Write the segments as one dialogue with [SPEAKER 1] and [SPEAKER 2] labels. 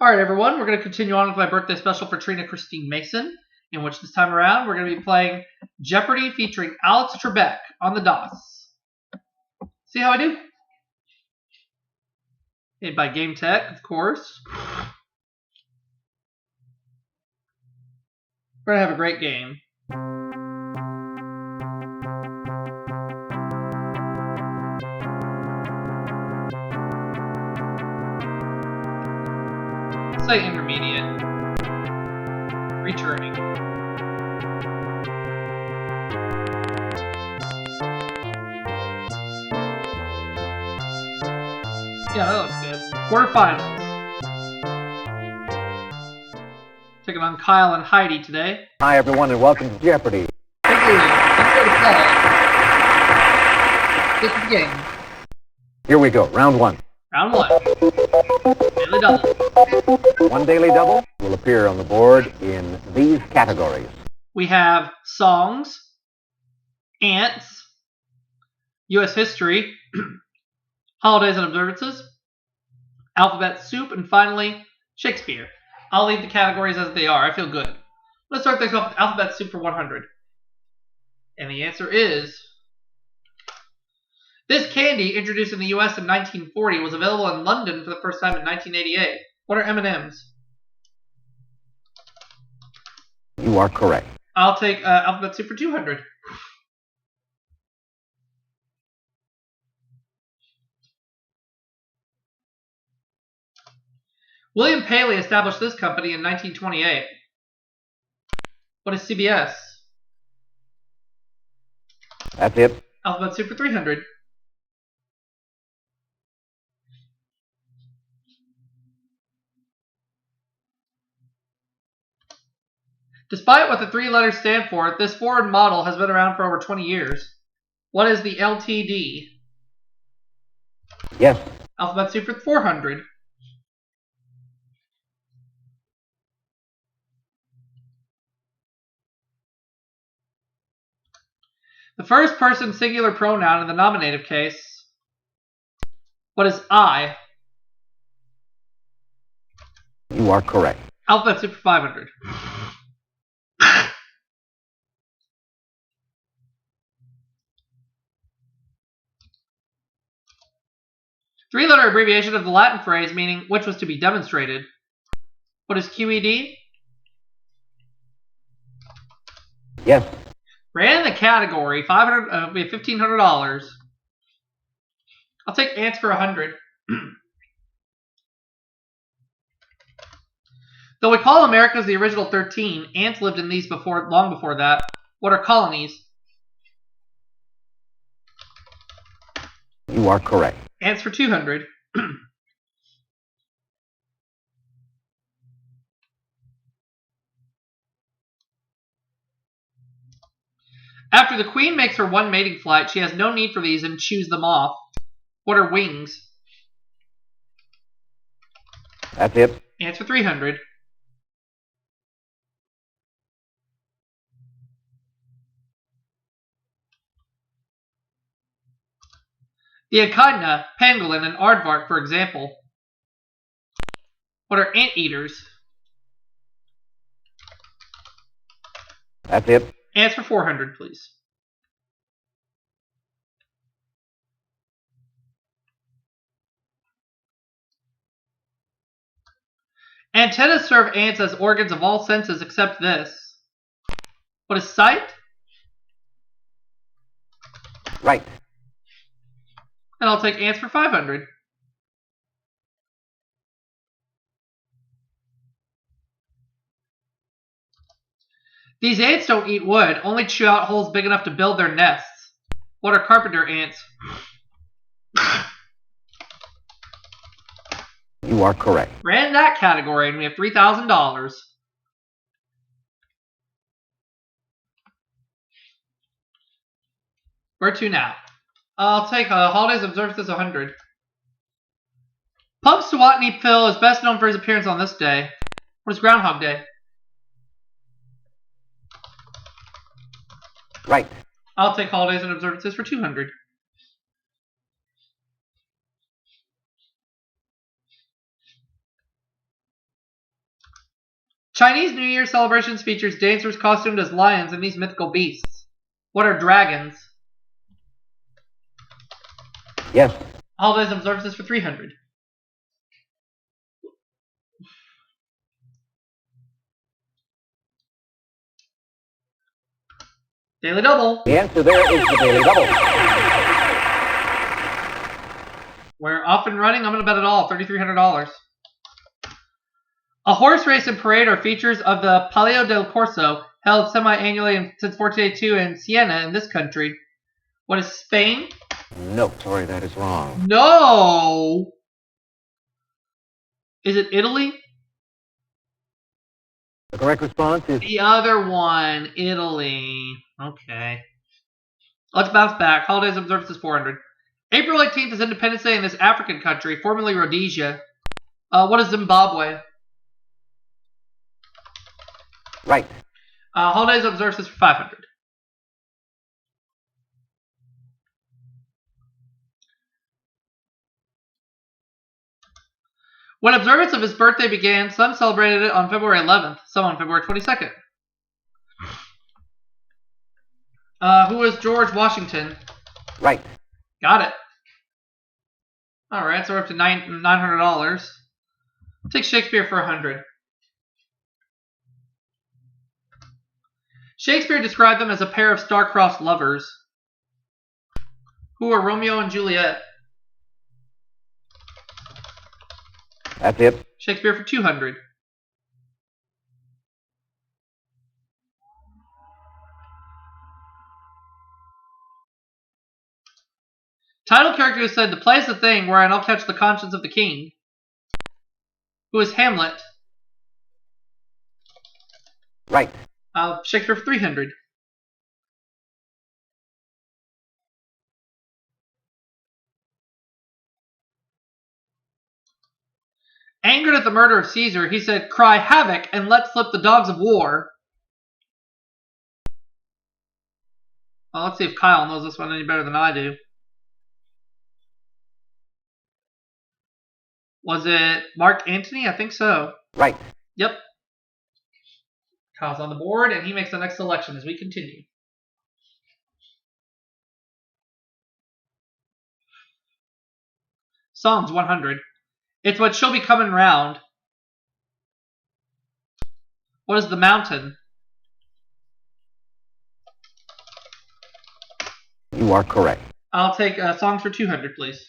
[SPEAKER 1] All right, everyone, we're going to continue on with my birthday special for Trina Christine Mason, in which this time around we're going to be playing Jeopardy featuring Alex Trebek on the DOS. See how I do? Made by Game Tech, of course. We're going to have a great game. Say intermediate. Returning. Yeah, that looks good. Quarterfinals. Taking on Kyle and Heidi today.
[SPEAKER 2] Hi, everyone, and welcome to Jeopardy.
[SPEAKER 1] Let's go to play. This is the game.
[SPEAKER 2] Here we go, round one.
[SPEAKER 1] Round one. Daily double.
[SPEAKER 2] One daily double will appear on the board in these categories.
[SPEAKER 1] We have songs, ants, U.S. history, holidays and observances, alphabet soup, and finally, Shakespeare. I'll leave the categories as they are. I feel good. Let's start things off with alphabet soup for 100. And the answer is... This candy, introduced in the U.S. in 1940, was available in London for the first time in 1988. What are M&M's?
[SPEAKER 2] You are correct.
[SPEAKER 1] I'll take alphabet soup for 200. William Paley established this company in 1928. What is CBS?
[SPEAKER 2] That's it.
[SPEAKER 1] Alphabet soup for 300. Despite what the three letters stand for, this Ford model has been around for over 20 years. What is the LTD?
[SPEAKER 2] Yes.
[SPEAKER 1] Alphabet soup for 400. The first person singular pronoun in the nominative case. What is I?
[SPEAKER 2] You are correct.
[SPEAKER 1] Alphabet soup for 500. Three-letter abbreviation of the Latin phrase meaning which was to be demonstrated. What is QED?
[SPEAKER 2] Yes.
[SPEAKER 1] Ran in the category, $1,500. I'll take ants for 100. Though we call Americas the original 13, ants lived in these long before that. What are colonies?
[SPEAKER 2] You are correct.
[SPEAKER 1] Ants for 200. After the queen makes her one mating flight, she has no need for these and chews them off. What are wings?
[SPEAKER 2] That's it.
[SPEAKER 1] Ants for 300. The echidna, pangolin, and aardvark, for example. What are anteaters?
[SPEAKER 2] That's it.
[SPEAKER 1] Ants for 400, please. Antennas serve ants as organs of all senses except this. What is sight?
[SPEAKER 2] Right.
[SPEAKER 1] And I'll take ants for 500. These ants don't eat wood, only chew out holes big enough to build their nests. What are carpenter ants?
[SPEAKER 2] You are correct.
[SPEAKER 1] Ran that category, and we have $3,000. Where to now? I'll take holidays observances 100. Punxsutawney Phil is best known for his appearance on this day. What is Groundhog Day?
[SPEAKER 2] Right.
[SPEAKER 1] I'll take holidays and observances for 200. Chinese New Year celebrations features dancers costumed as lions and these mythical beasts. What are dragons?
[SPEAKER 2] Yes.
[SPEAKER 1] Holidays and observances for 300. Daily double.
[SPEAKER 2] The answer there is the daily double.
[SPEAKER 1] We're off and running. I'm going to bet it all. $3,300. A horse race and parade are features of the Palio del Corso, held semi-annually since 1482 in Siena in this country. What is Spain?
[SPEAKER 2] No, sorry, that is wrong.
[SPEAKER 1] No! Is it Italy?
[SPEAKER 2] The correct response is
[SPEAKER 1] The other one, Italy. Okay. Let's bounce back. Holidays observances 400. April 18th is Independence Day in this African country, formerly Rhodesia. What is Zimbabwe?
[SPEAKER 2] right.
[SPEAKER 1] Holidays observances for 500. When observance of his birthday began, some celebrated it on February 11th, some on February 22nd. Who was George Washington?
[SPEAKER 2] Right.
[SPEAKER 1] Got it. All right, so we're up to $900. Take Shakespeare for 100. Shakespeare described them as a pair of star-crossed lovers. Who are Romeo and Juliet?
[SPEAKER 2] That's it.
[SPEAKER 1] Shakespeare for 200. Title character is said to play the thing wherein I'll catch the conscience of the king. Who is Hamlet?
[SPEAKER 2] Right.
[SPEAKER 1] Shakespeare for 300. Angered at the murder of Caesar, he said, "Cry havoc and let slip the dogs of war." Well, let's see if Kyle knows this one any better than I do. Was it Mark Antony? I think so.
[SPEAKER 2] Right.
[SPEAKER 1] Yep. Kyle's on the board, and he makes the next selection as we continue. Songs 100. It's what she'll be coming round. What is the mountain?
[SPEAKER 2] You are correct.
[SPEAKER 1] I'll take songs for 200, please.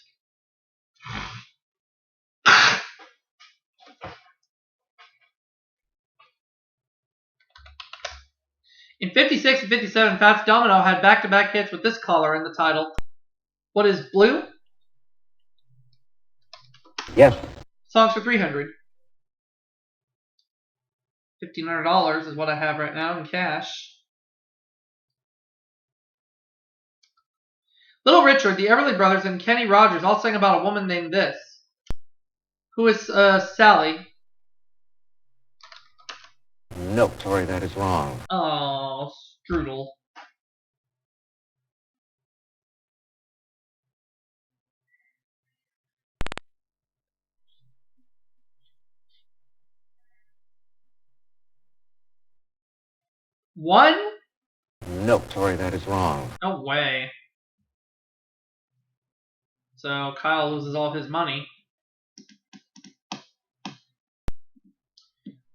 [SPEAKER 1] In 56 and 57, Fats Domino had back-to-back hits with this caller in the title. What is Blue?
[SPEAKER 2] Yes.
[SPEAKER 1] Songs for 300. $1,500 is what I have right now in cash. Little Richard, the Everly Brothers, and Kenny Rogers all sang about a woman named this. Who is Sally?
[SPEAKER 2] No, sorry, that is wrong.
[SPEAKER 1] Oh, strudel. One?
[SPEAKER 2] No, sorry, that is wrong.
[SPEAKER 1] No way. So Kyle loses all his money.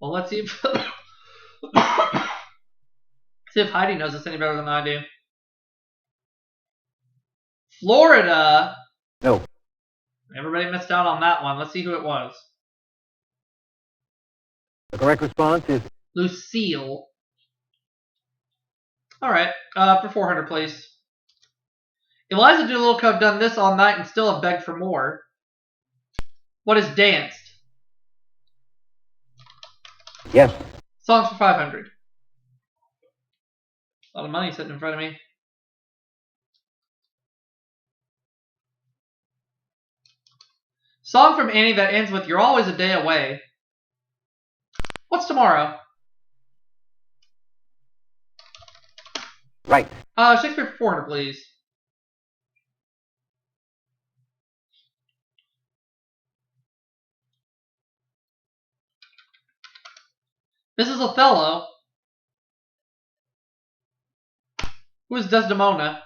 [SPEAKER 1] Well, let's see if see if Heidi knows this any better than I do. Florida.
[SPEAKER 2] No.
[SPEAKER 1] Everybody missed out on that one. Let's see who it was.
[SPEAKER 2] The correct response is
[SPEAKER 1] Lucille. All right, for 400, please. Eliza Doolittle could have done this all night and still have begged for more. What is danced?
[SPEAKER 2] yes.
[SPEAKER 1] Songs for 500. A lot of money sitting in front of me. Song from Annie that ends with "You're always a day away." What's tomorrow?
[SPEAKER 2] Right.
[SPEAKER 1] Shakespeare for 400, please. This is Othello. Who is Desdemona?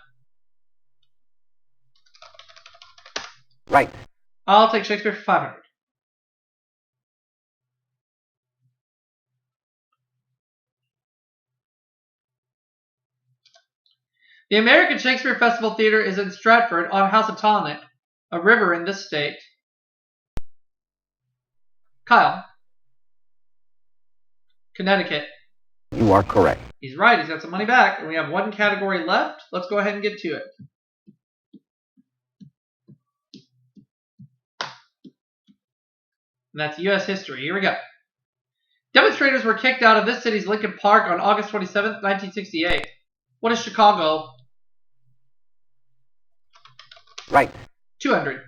[SPEAKER 2] Right.
[SPEAKER 1] I'll take Shakespeare for 500. The American Shakespeare Festival Theater is in Stratford on Housatonic, a river in this state. Kyle. Connecticut.
[SPEAKER 2] You are correct.
[SPEAKER 1] He's right. He's got some money back. And we have one category left. Let's go ahead and get to it. And that's U.S. history. Here we go. Demonstrators were kicked out of this city's Lincoln Park on August 27, 1968. What is Chicago?
[SPEAKER 2] Right.
[SPEAKER 1] 200.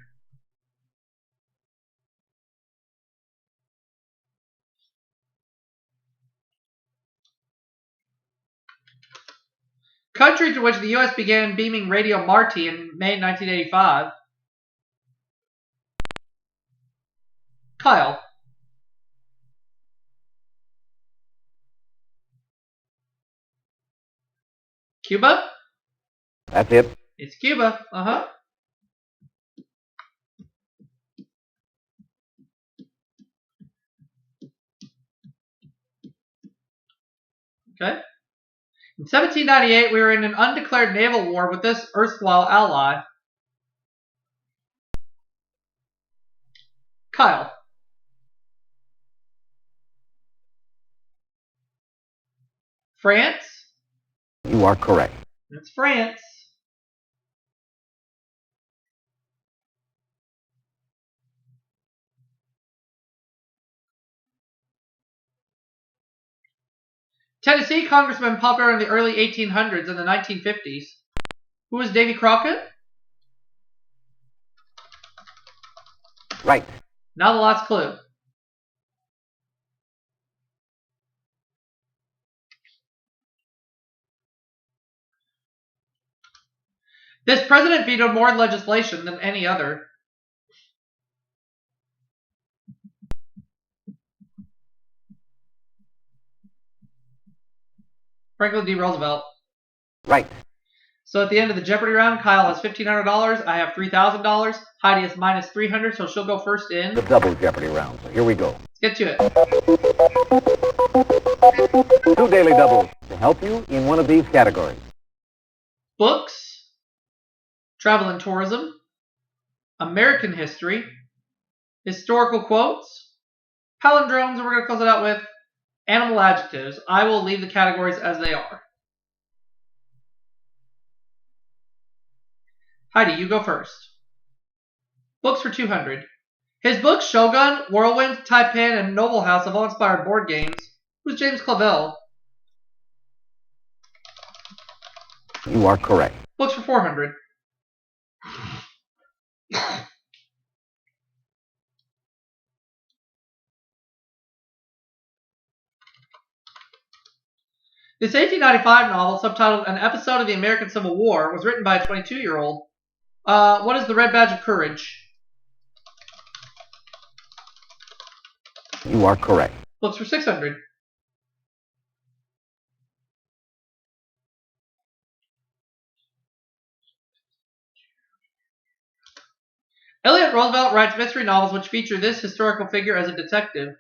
[SPEAKER 1] Country to which the U.S. began beaming Radio Marti in May 1985. Kyle. Cuba?
[SPEAKER 2] That's it.
[SPEAKER 1] It's Cuba. Uh-huh. Okay. In 1798, we were in an undeclared naval war with this erstwhile ally. Kyle. France?
[SPEAKER 2] You are correct.
[SPEAKER 1] It's France. Tennessee congressman popular in the early 1800s and the 1950s. Who was Davy Crockett?
[SPEAKER 2] Right.
[SPEAKER 1] Now the last clue. This president vetoed more legislation than any other. Franklin D. Roosevelt.
[SPEAKER 2] Right.
[SPEAKER 1] So at the end of the Jeopardy round, Kyle has $1,500. I have $3,000. Heidi is minus 300, so she'll go first in.
[SPEAKER 2] The double Jeopardy round. So here we go.
[SPEAKER 1] Let's get to it.
[SPEAKER 2] 2 daily doubles to help you in one of these categories.
[SPEAKER 1] Books, travel and tourism, American history, historical quotes, palindromes, and we're going to close it out with animal adjectives. I will leave the categories as they are. Heidi, you go first. Books for 200. His books Shogun, Whirlwind, Taipan, and Noble House have all inspired board games. Who's James Clavell?
[SPEAKER 2] You are correct.
[SPEAKER 1] Books for 400. This 1895 novel, subtitled An Episode of the American Civil War, was written by a 22-year-old. What is the Red Badge of Courage?
[SPEAKER 2] You are correct.
[SPEAKER 1] Books for 600. Elliot Roosevelt writes mystery novels which feature this historical figure as a detective.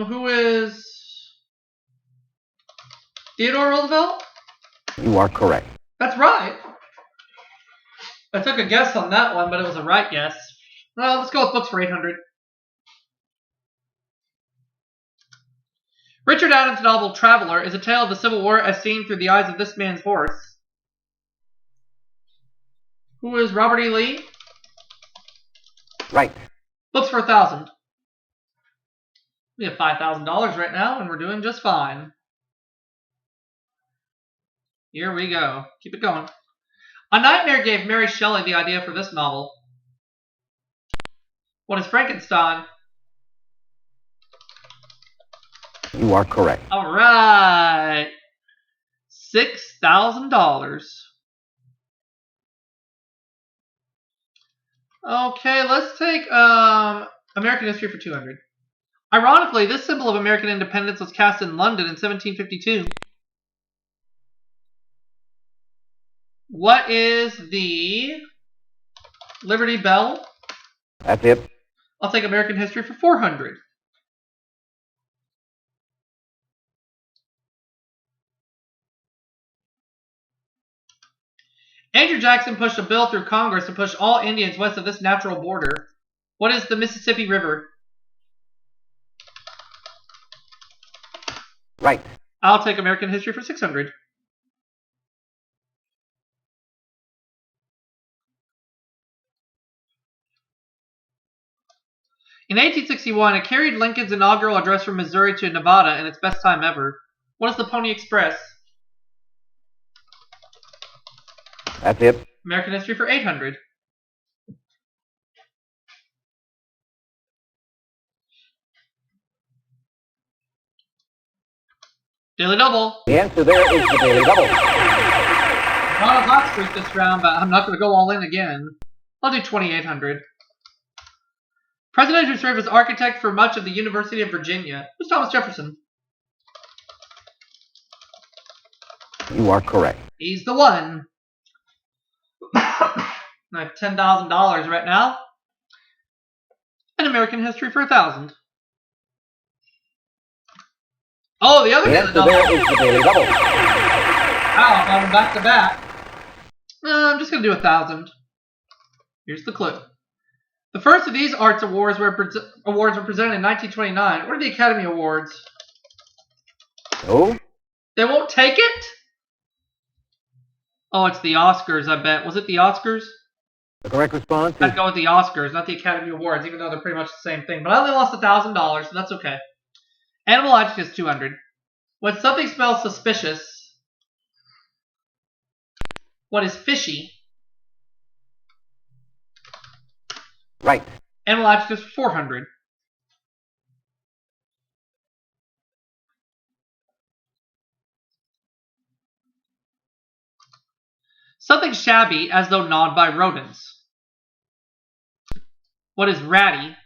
[SPEAKER 1] Who is Theodore Roosevelt?
[SPEAKER 2] You are correct.
[SPEAKER 1] That's right. I took a guess on that one, but it was a right guess. Well, let's go with books for 800. Richard Adams' novel Traveler is a tale of the Civil War as seen through the eyes of this man's horse. Who is Robert E. Lee?
[SPEAKER 2] Right.
[SPEAKER 1] Books for 1,000. We have $5,000 right now, and we're doing just fine. Here we go. Keep it going. A nightmare gave Mary Shelley the idea for this novel. What is Frankenstein?
[SPEAKER 2] You are correct.
[SPEAKER 1] All right. $6,000. Okay, let's take American history for 200. Ironically, this symbol of American independence was cast in London in 1752. What is the Liberty Bell?
[SPEAKER 2] That's it.
[SPEAKER 1] I'll take American history for 400. Andrew Jackson pushed a bill through Congress to push all Indians west of this natural border. What is the Mississippi River?
[SPEAKER 2] Right.
[SPEAKER 1] I'll take American history for 600. In 1861, it carried Lincoln's inaugural address from Missouri to Nevada in its best time ever. What is the Pony Express?
[SPEAKER 2] That's it.
[SPEAKER 1] American history for 800. Daily Double.
[SPEAKER 2] The answer there is the Daily Double.
[SPEAKER 1] Not a hot streak this round, but I'm not going to go all in again. I'll do 2,800. President who served as architect for much of the University of Virginia was Thomas Jefferson.
[SPEAKER 2] You are correct.
[SPEAKER 1] He's the one. I have $10,000 right now. And American history for 1,000. Oh, the other
[SPEAKER 2] The
[SPEAKER 1] Daily
[SPEAKER 2] answer
[SPEAKER 1] Double.
[SPEAKER 2] there is the Daily Double.
[SPEAKER 1] Wow, I'm going back to back. I'm just going to do 1,000. Here's the clue. The first of these arts awards were presented in 1929. What are the Academy Awards?
[SPEAKER 2] No.
[SPEAKER 1] They won't take it? Oh, it's the Oscars, I bet. Was it the Oscars?
[SPEAKER 2] The correct response is
[SPEAKER 1] I'd go with the Oscars, not the Academy Awards, even though they're pretty much the same thing. But I only lost $1,000, so that's okay. Animal adjectives 200. When something smells suspicious, what is fishy?
[SPEAKER 2] right.
[SPEAKER 1] Animal adjectives 400. Something shabby as though gnawed by rodents. What is ratty?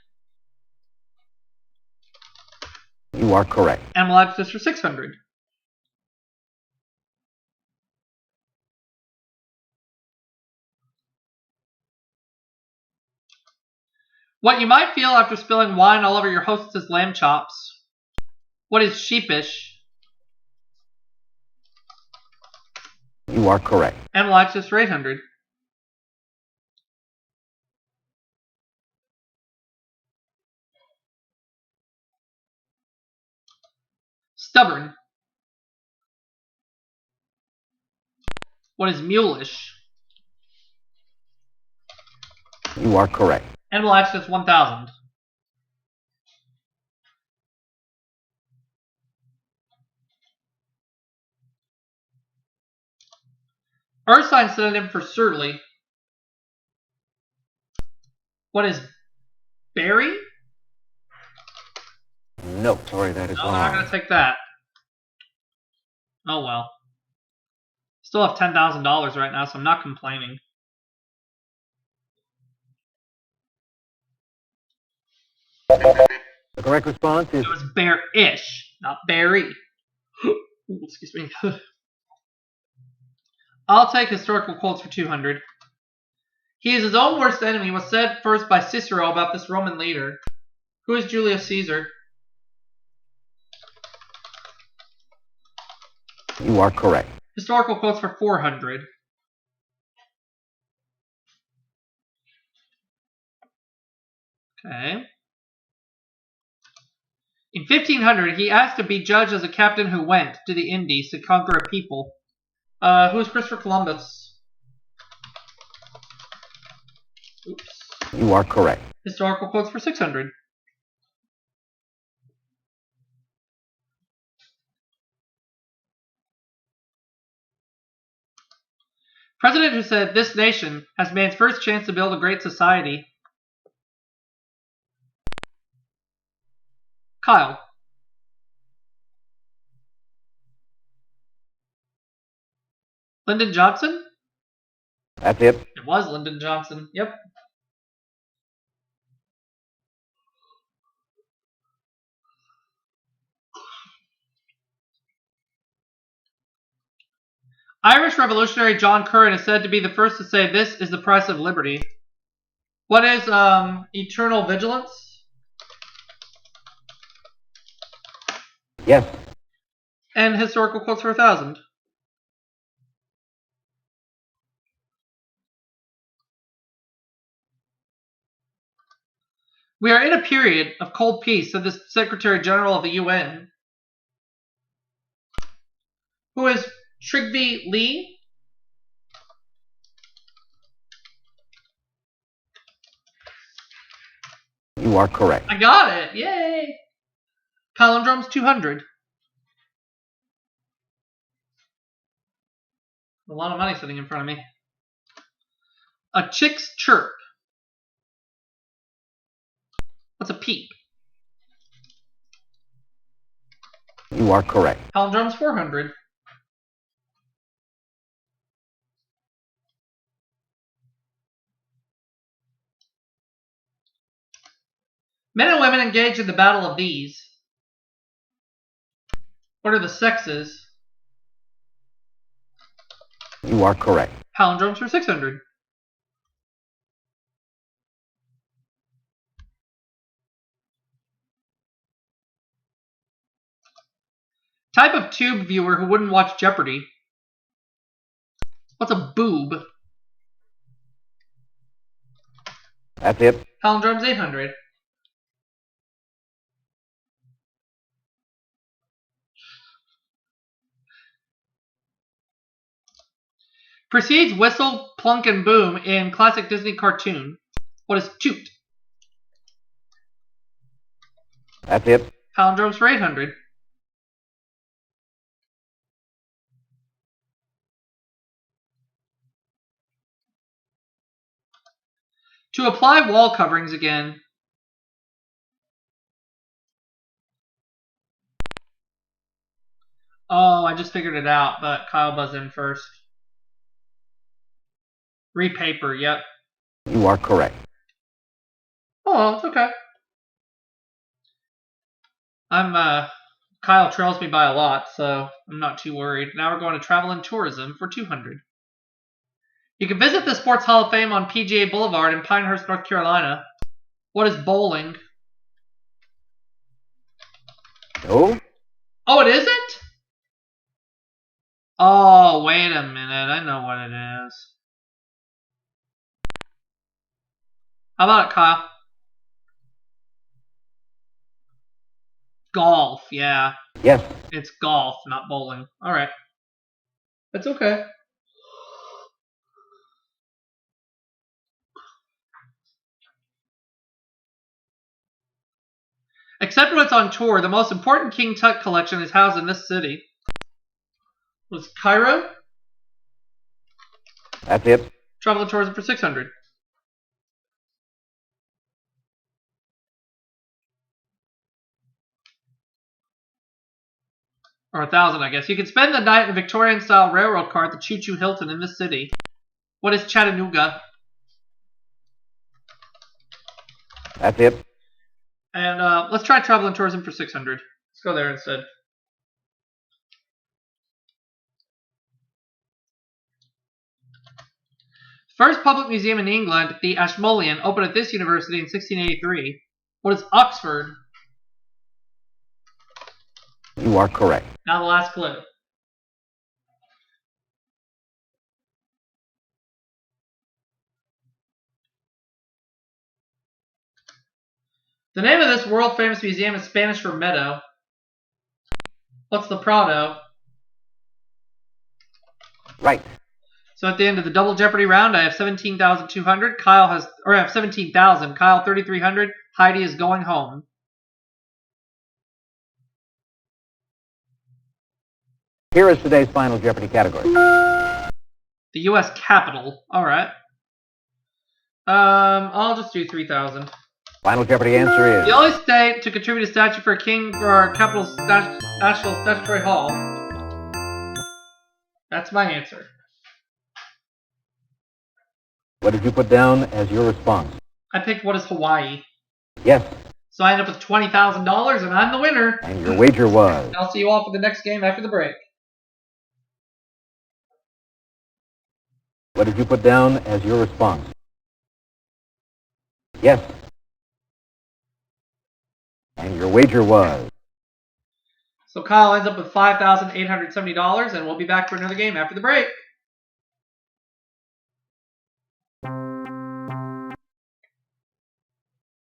[SPEAKER 2] You are correct.
[SPEAKER 1] Animal adjectives for 600. What you might feel after spilling wine all over your hostess' lamb chops. What is sheepish?
[SPEAKER 2] You are correct.
[SPEAKER 1] Animal adjectives for 800. Stubborn. What is mulish?
[SPEAKER 2] You are correct.
[SPEAKER 1] Animal adjectives 1,000. Earth sign synonym for surly. What is berry?
[SPEAKER 2] No, sorry, that is
[SPEAKER 1] No, we're not going
[SPEAKER 2] wrong.
[SPEAKER 1] to take that. Oh well. Still have $10,000 right now, so I'm not complaining.
[SPEAKER 2] The correct response is
[SPEAKER 1] It was bear-ish, not berry. Ooh, excuse me. I'll take historical quotes for 200. He is his own worst enemy was said first by Cicero about this Roman leader. Who is Julius Caesar?
[SPEAKER 2] you are correct.
[SPEAKER 1] Historical quotes for 400. Okay. In 1500, he asked to be judged as a captain who went to the Indies to conquer a people. Who is Christopher Columbus? Oops.
[SPEAKER 2] You are correct.
[SPEAKER 1] Historical quotes for 600. President who said, "This nation has man's first chance to build a great society." Kyle. Lyndon Johnson?
[SPEAKER 2] That's it.
[SPEAKER 1] It was Lyndon Johnson. Yep. Irish revolutionary John Curran is said to be the first to say, "This is the price of liberty." What is eternal vigilance?
[SPEAKER 2] Yes.
[SPEAKER 1] And historical quotes for 1,000. We are in a period of cold peace, said the Secretary General of the UN. Who is Trygve Lie?
[SPEAKER 2] You are correct.
[SPEAKER 1] I got it! Yay! Palindrome's 200. A lot of money sitting in front of me. A chick's chirp. What's a peep?
[SPEAKER 2] You are correct.
[SPEAKER 1] Palindrome's 400. Men and women engaged in the battle of these. What are the sexes?
[SPEAKER 2] You are correct.
[SPEAKER 1] Palindromes for 600. Type of tube viewer who wouldn't watch Jeopardy. What's a boob?
[SPEAKER 2] That's it.
[SPEAKER 1] Palindrome's 800. Precedes whistle, plunk, and boom in classic Disney cartoon. What is toot?
[SPEAKER 2] That's it.
[SPEAKER 1] Palindromes for 800. To apply wall coverings again. Oh, I just figured it out, but Kyle buzzed in first. Repaper, yep.
[SPEAKER 2] You are correct.
[SPEAKER 1] Oh, well, it's okay. Kyle trails me by a lot, so I'm not too worried. Now we're going to travel and tourism for 200. You can visit the Sports Hall of Fame on PGA Boulevard in Pinehurst, North Carolina. What is bowling?
[SPEAKER 2] No.
[SPEAKER 1] Oh, it isn't? Oh, wait a minute. I know what it is. How about it, Kyle? Golf, yeah.
[SPEAKER 2] Yes.
[SPEAKER 1] It's golf, not bowling. Alright. That's okay. Except when it's on tour, the most important King Tut collection is housed in this city. Was Cairo?
[SPEAKER 2] That's it.
[SPEAKER 1] Travel and tourism for 600. Or 1,000, I guess. You can spend the night in a Victorian-style railroad car at the Choo Choo Hilton in this city. What is Chattanooga?
[SPEAKER 2] That's it.
[SPEAKER 1] And let's try travel and tourism for 600. Let's go there instead. First public museum in England, the Ashmolean, opened at this university in 1683. What is Oxford?
[SPEAKER 2] You are correct.
[SPEAKER 1] Now the last clue. The name of this world-famous museum is Spanish for meadow. What's the Prado?
[SPEAKER 2] Right.
[SPEAKER 1] So at the end of the double Jeopardy round, I have 17,200. I have 17,000. Kyle 3,300. Heidi is going home.
[SPEAKER 2] Here is today's final Jeopardy category.
[SPEAKER 1] The U.S. Capitol. All right. I'll just do 3,000.
[SPEAKER 2] Final Jeopardy answer is...
[SPEAKER 1] The only state to contribute a statue for a king for our capital's national statutory hall. That's my answer.
[SPEAKER 2] What did you put down as your response?
[SPEAKER 1] I picked what is Hawaii.
[SPEAKER 2] Yes.
[SPEAKER 1] So I end up with $20,000 and I'm the winner.
[SPEAKER 2] And your wager was...
[SPEAKER 1] I'll see you all for the next game after the break.
[SPEAKER 2] What did you put down as your response? Yes. And your wager was?
[SPEAKER 1] So Kyle ends up with $5,870, and we'll be back for another game after the break.